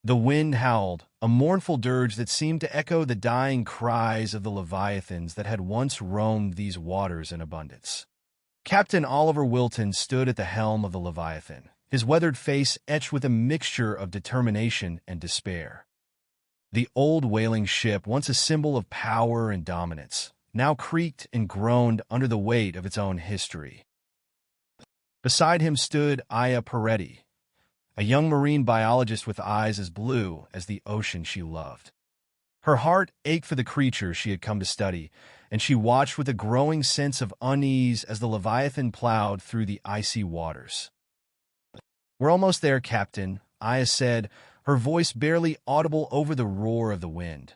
The wind howled, a mournful dirge that seemed to echo the dying cries of the leviathans that had once roamed these waters in abundance. Captain Oliver Wilton stood at the helm of the Leviathan, his weathered face etched with a mixture of determination and despair. The old whaling ship, once a symbol of power and dominance, now creaked and groaned under the weight of its own history. Beside him stood Aya Peretti, a young marine biologist with eyes as blue as the ocean she loved. Her heart ached for the creature she had come to study, and she watched with a growing sense of unease as the Leviathan plowed through the icy waters. "We're almost there, Captain," Aya said, her voice barely audible over the roar of the wind.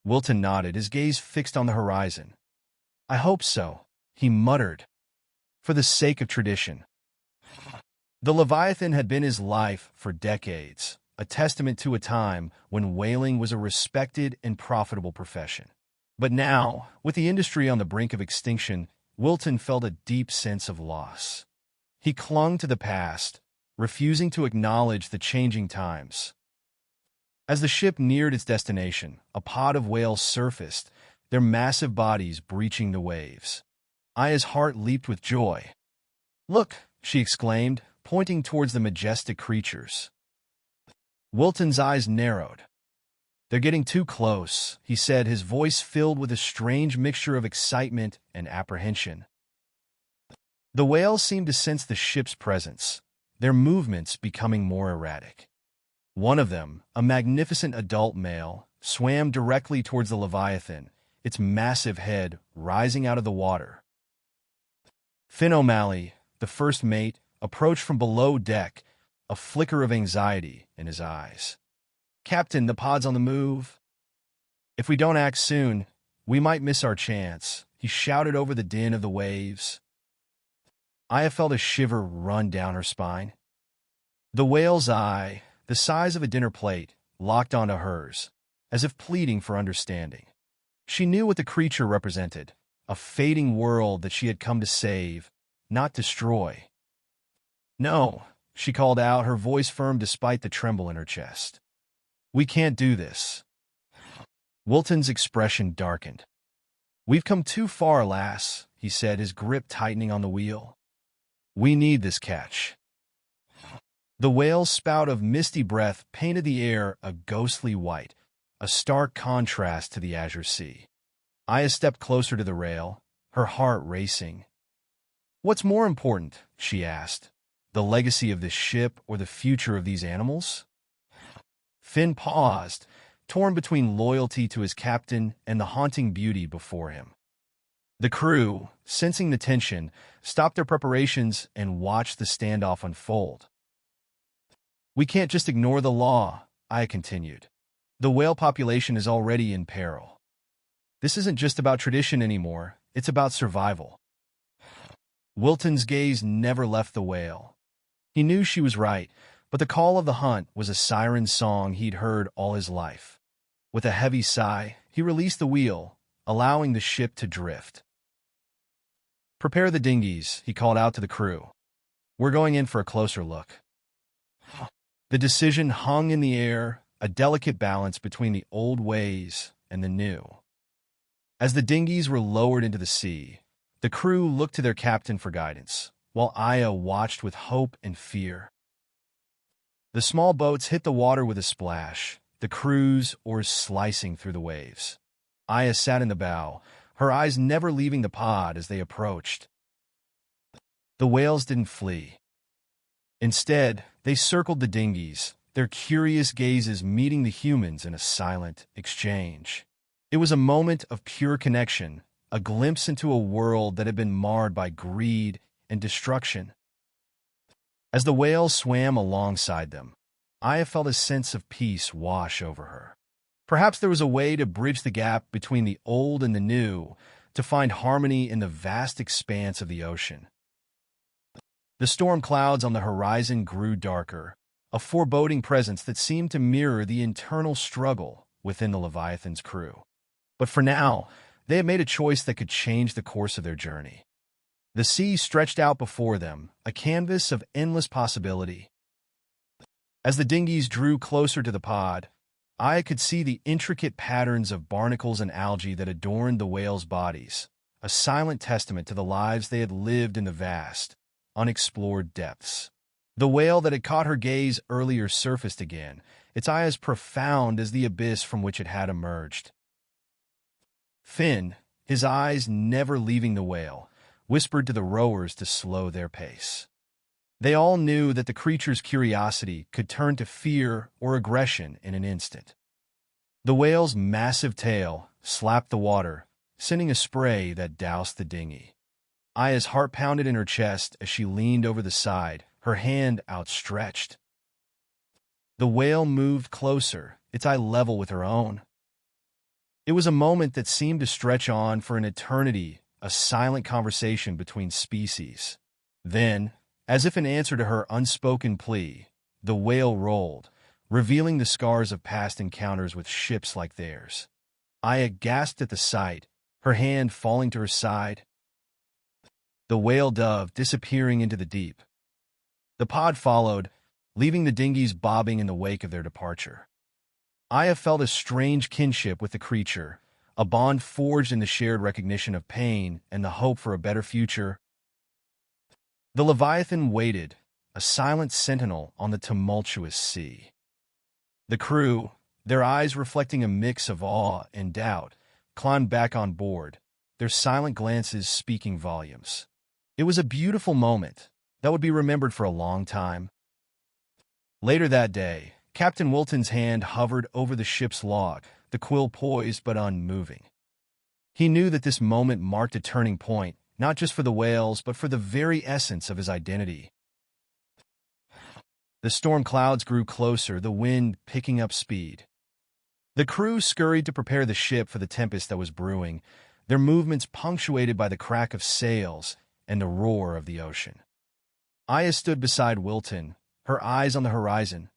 Wilton nodded, his gaze fixed on the horizon. "I hope so," he muttered, "for the sake of tradition." The Leviathan had been his life for decades, a testament to a time when whaling was a respected and profitable profession. But now, with the industry on the brink of extinction, Wilton felt a deep sense of loss. He clung to the past, refusing to acknowledge the changing times. As the ship neared its destination, a pod of whales surfaced, their massive bodies breaching the waves. Aya's heart leaped with joy. "Look," she exclaimed, pointing towards the majestic creatures. Wilton's eyes narrowed. "They're getting too close," he said, his voice filled with a strange mixture of excitement and apprehension. The whales seemed to sense the ship's presence, their movements becoming more erratic. One of them, a magnificent adult male, swam directly towards the Leviathan, its massive head rising out of the water. Finn O'Malley, the first mate, approached from below deck, a flicker of anxiety in his eyes. "Captain, the pod's on the move. If we don't act soon, we might miss our chance," he shouted over the din of the waves. Aya felt a shiver run down her spine. The whale's eye, the size of a dinner plate, locked onto hers, as if pleading for understanding. She knew what the creature represented, a fading world that she had come to save, not destroy. "No," she called out, her voice firm despite the tremble in her chest. "We can't do this." Wilton's expression darkened. "We've come too far, lass," he said, his grip tightening on the wheel. "We need this catch." The whale's spout of misty breath painted the air a ghostly white, a stark contrast to the azure sea. Aya stepped closer to the rail, her heart racing. "What's more important?" she asked. "The legacy of this ship or the future of these animals?" Finn paused, torn between loyalty to his captain and the haunting beauty before him. The crew, sensing the tension, stopped their preparations and watched the standoff unfold. "We can't just ignore the law," Aya continued. "The whale population is already in peril. This isn't just about tradition anymore, it's about survival." Wilton's gaze never left the whale. He knew she was right, but the call of the hunt was a siren song he'd heard all his life. With a heavy sigh, he released the wheel, allowing the ship to drift. "Prepare the dinghies," he called out to the crew. "We're going in for a closer look." The decision hung in the air, a delicate balance between the old ways and the new. As the dinghies were lowered into the sea, the crew looked to their captain for guidance, while Aya watched with hope and fear. The small boats hit the water with a splash, the crew's oars slicing through the waves. Aya sat in the bow, her eyes never leaving the pod as they approached. The whales didn't flee. Instead, they circled the dinghies, their curious gazes meeting the humans in a silent exchange. It was a moment of pure connection, a glimpse into a world that had been marred by greed and destruction. As the whales swam alongside them, Aya felt a sense of peace wash over her. Perhaps there was a way to bridge the gap between the old and the new, to find harmony in the vast expanse of the ocean. The storm clouds on the horizon grew darker, a foreboding presence that seemed to mirror the internal struggle within the Leviathan's crew. But for now, they had made a choice that could change the course of their journey. The sea stretched out before them, a canvas of endless possibility. As the dinghies drew closer to the pod, I could see the intricate patterns of barnacles and algae that adorned the whales' bodies, a silent testament to the lives they had lived in the vast, unexplored depths. The whale that had caught her gaze earlier surfaced again, its eye as profound as the abyss from which it had emerged. Finn, his eyes never leaving the whale, whispered to the rowers to slow their pace. They all knew that the creature's curiosity could turn to fear or aggression in an instant. The whale's massive tail slapped the water, sending a spray that doused the dinghy. Aya's heart pounded in her chest as she leaned over the side, her hand outstretched. The whale moved closer, its eye level with her own. It was a moment that seemed to stretch on for an eternity, a silent conversation between species. Then, as if in answer to her unspoken plea, the whale rolled, revealing the scars of past encounters with ships like theirs. Aya gasped at the sight, her hand falling to her side. The whale dove disappearing into the deep. The pod followed, leaving the dinghies bobbing in the wake of their departure. Aya felt a strange kinship with the creature, a bond forged in the shared recognition of pain and the hope for a better future. The Leviathan waited, a silent sentinel on the tumultuous sea. The crew, their eyes reflecting a mix of awe and doubt, climbed back on board, their silent glances speaking volumes. It was a beautiful moment that would be remembered for a long time. Later that day, Captain Wilton's hand hovered over the ship's log, the quill poised but unmoving. He knew that this moment marked a turning point, not just for the whales, but for the very essence of his identity. The storm clouds grew closer, the wind picking up speed. The crew scurried to prepare the ship for the tempest that was brewing, their movements punctuated by the crack of sails and the roar of the ocean. Aya stood beside Wilton, her eyes on the horizon.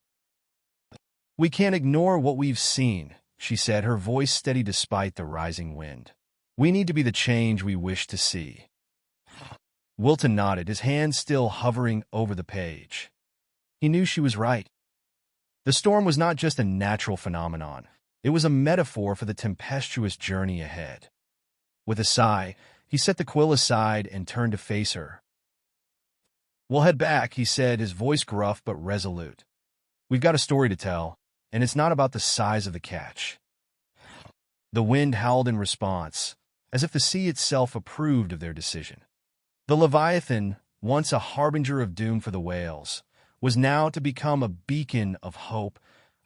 "We can't ignore what we've seen," she said, her voice steady despite the rising wind. "We need to be the change we wish to see." Wilton nodded, his hand still hovering over the page. He knew she was right. The storm was not just a natural phenomenon. It was a metaphor for the tempestuous journey ahead. With a sigh, he set the quill aside and turned to face her. "We'll head back," he said, his voice gruff but resolute. "We've got a story to tell, and it's not about the size of the catch." The wind howled in response, as if the sea itself approved of their decision. The Leviathan, once a harbinger of doom for the whales, was now to become a beacon of hope,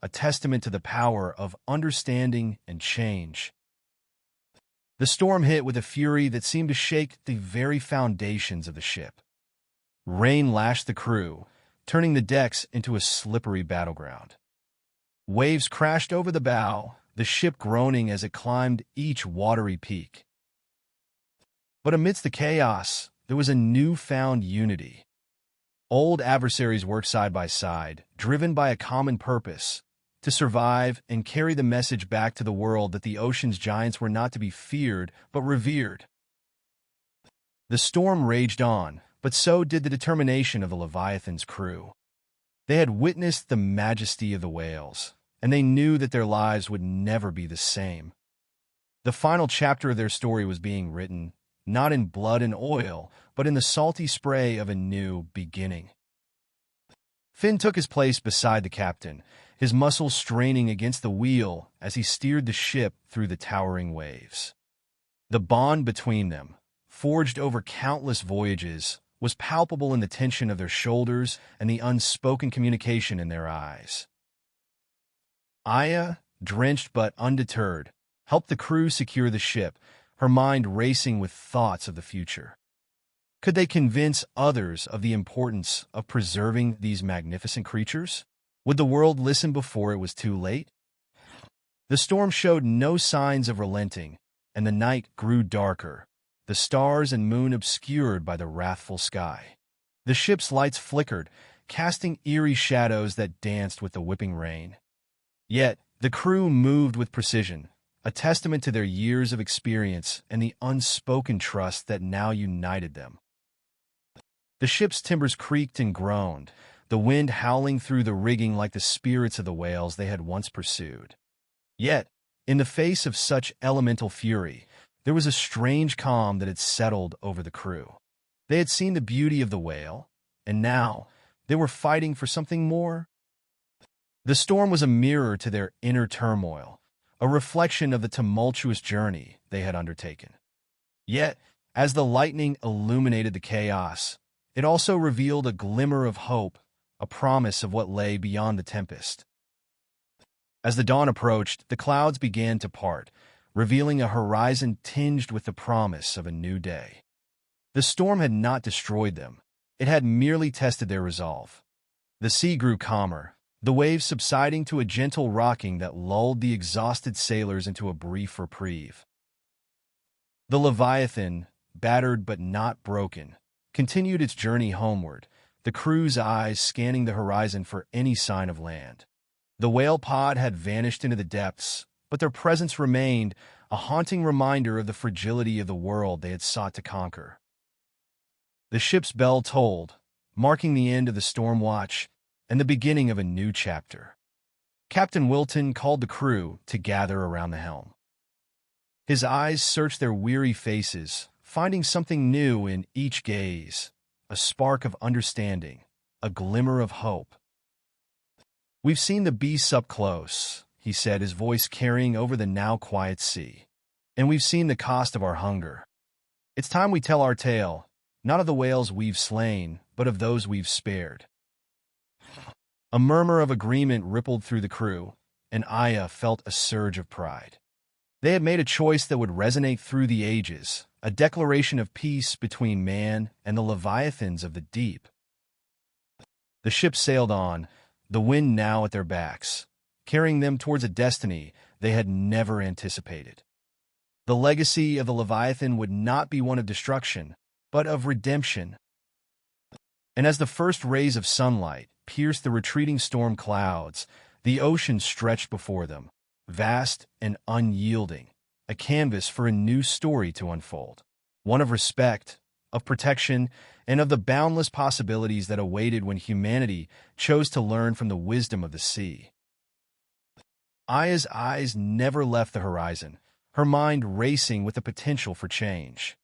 a testament to the power of understanding and change. The storm hit with a fury that seemed to shake the very foundations of the ship. Rain lashed the crew, turning the decks into a slippery battleground. Waves crashed over the bow, the ship groaning as it climbed each watery peak. But amidst the chaos, there was a newfound unity. Old adversaries worked side by side, driven by a common purpose, to survive and carry the message back to the world that the ocean's giants were not to be feared, but revered. The storm raged on, but so did the determination of the Leviathan's crew. They had witnessed the majesty of the whales, and they knew that their lives would never be the same. The final chapter of their story was being written, not in blood and oil, but in the salty spray of a new beginning. Finn took his place beside the captain, his muscles straining against the wheel as he steered the ship through the towering waves. The bond between them, forged over countless voyages, was palpable in the tension of their shoulders and the unspoken communication in their eyes. Aya, drenched but undeterred, helped the crew secure the ship, her mind racing with thoughts of the future. Could they convince others of the importance of preserving these magnificent creatures? Would the world listen before it was too late? The storm showed no signs of relenting, and the night grew darker, the stars and moon obscured by the wrathful sky. The ship's lights flickered, casting eerie shadows that danced with the whipping rain. Yet, the crew moved with precision, a testament to their years of experience and the unspoken trust that now united them. The ship's timbers creaked and groaned, the wind howling through the rigging like the spirits of the whales they had once pursued. Yet, in the face of such elemental fury, there was a strange calm that had settled over the crew. They had seen the beauty of the whale, and now they were fighting for something more. The storm was a mirror to their inner turmoil, a reflection of the tumultuous journey they had undertaken. Yet, as the lightning illuminated the chaos, it also revealed a glimmer of hope, a promise of what lay beyond the tempest. As the dawn approached, the clouds began to part, revealing a horizon tinged with the promise of a new day. The storm had not destroyed them. It had merely tested their resolve. The sea grew calmer, the waves subsiding to a gentle rocking that lulled the exhausted sailors into a brief reprieve. The Leviathan, battered but not broken, continued its journey homeward, the crew's eyes scanning the horizon for any sign of land. The whale pod had vanished into the depths, but their presence remained, a haunting reminder of the fragility of the world they had sought to conquer. The ship's bell tolled, marking the end of the storm watch and the beginning of a new chapter. Captain Wilton called the crew to gather around the helm. His eyes searched their weary faces, finding something new in each gaze, a spark of understanding, a glimmer of hope. "We've seen the beasts up close," he said, his voice carrying over the now quiet sea. "And we've seen the cost of our hunger. It's time we tell our tale, not of the whales we've slain, but of those we've spared." A murmur of agreement rippled through the crew, and Aya felt a surge of pride. They had made a choice that would resonate through the ages, a declaration of peace between man and the leviathans of the deep. The ship sailed on, the wind now at their backs, carrying them towards a destiny they had never anticipated. The legacy of the Leviathan would not be one of destruction, but of redemption. And as the first rays of sunlight pierced the retreating storm clouds, the ocean stretched before them, vast and unyielding, a canvas for a new story to unfold, one of respect, of protection, and of the boundless possibilities that awaited when humanity chose to learn from the wisdom of the sea. Aya's eyes never left the horizon, her mind racing with the potential for change.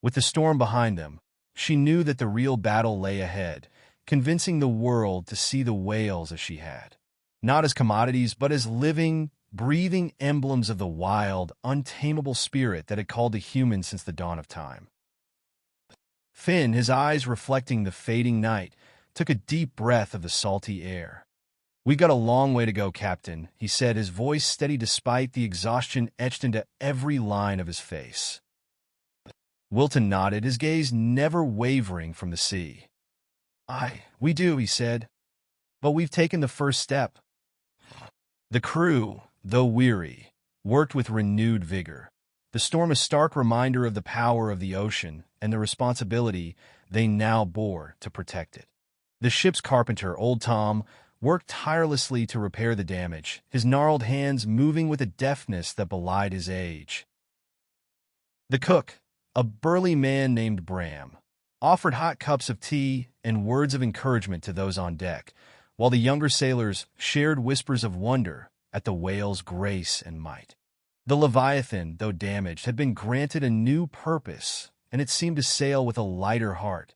With the storm behind them, she knew that the real battle lay ahead, convincing the world to see the whales as she had, not as commodities, but as living, breathing emblems of the wild, untamable spirit that had called the human since the dawn of time. Finn, his eyes reflecting the fading night, took a deep breath of the salty air. "We've got a long way to go, Captain," he said, his voice steady despite the exhaustion etched into every line of his face. Wilton nodded, his gaze never wavering from the sea. We do," he said. "But we've taken the first step." The crew, though weary, worked with renewed vigor. The storm a stark reminder of the power of the ocean and the responsibility they now bore to protect it. The ship's carpenter, Old Tom, worked tirelessly to repair the damage, his gnarled hands moving with a deftness that belied his age. The cook, a burly man named Bram, offered hot cups of tea and words of encouragement to those on deck, while the younger sailors shared whispers of wonder at the whale's grace and might. The Leviathan, though damaged, had been granted a new purpose, and it seemed to sail with a lighter heart.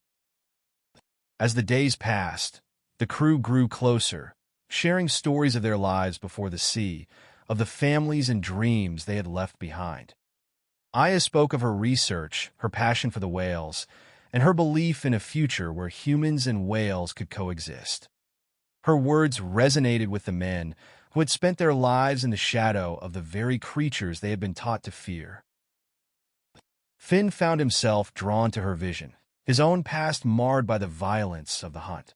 As the days passed, the crew grew closer, sharing stories of their lives before the sea, of the families and dreams they had left behind. Aya spoke of her research, her passion for the whales, and her belief in a future where humans and whales could coexist. Her words resonated with the men who had spent their lives in the shadow of the very creatures they had been taught to fear. Finn found himself drawn to her vision, his own past marred by the violence of the hunt.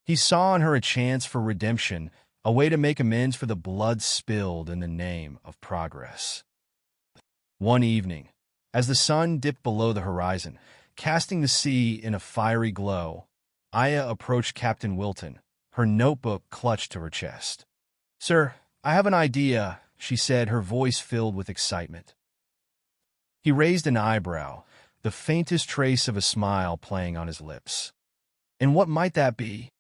He saw in her a chance for redemption, a way to make amends for the blood spilled in the name of progress. One evening, as the sun dipped below the horizon, casting the sea in a fiery glow, Aya approached Captain Wilton, her notebook clutched to her chest. "Sir, I have an idea," she said, her voice filled with excitement. He raised an eyebrow, the faintest trace of a smile playing on his lips. "And what might that be?"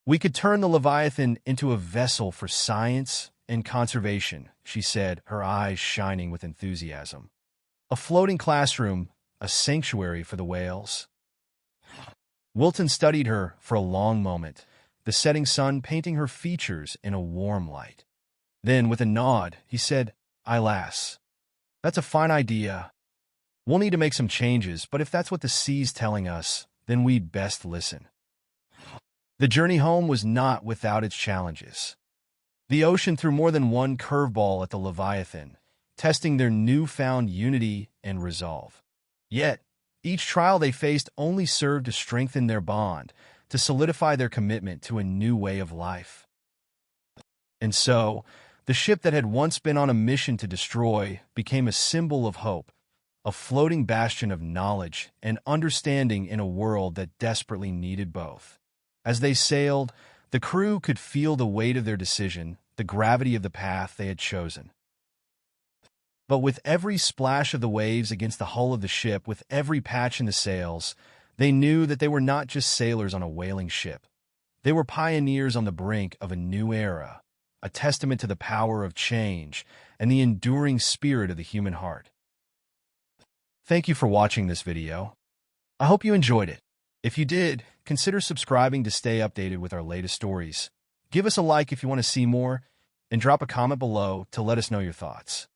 We could turn the Leviathan into a vessel for science and conservation, she said, her eyes shining with enthusiasm. A floating classroom, a sanctuary for the whales. Wilton studied her for a long moment, the setting sun painting her features in a warm light. Then, with a nod, he said, "Aye, lass, that's a fine idea. We'll need to make some changes, but if that's what the sea's telling us, then we'd best listen." The journey home was not without its challenges. The ocean threw more than one curveball at the Leviathan, testing their newfound unity and resolve. Yet, each trial they faced only served to strengthen their bond, to solidify their commitment to a new way of life. And so, the ship that had once been on a mission to destroy became a symbol of hope, a floating bastion of knowledge and understanding in a world that desperately needed both. As they sailed, the crew could feel the weight of their decision, the gravity of the path they had chosen. But with every splash of the waves against the hull of the ship, with every patch in the sails, they knew that they were not just sailors on a whaling ship. They were pioneers on the brink of a new era, a testament to the power of change and the enduring spirit of the human heart. Thank you for watching this video. I hope you enjoyed it. If you did, consider subscribing to stay updated with our latest stories. Give us a like if you want to see more, and drop a comment below to let us know your thoughts.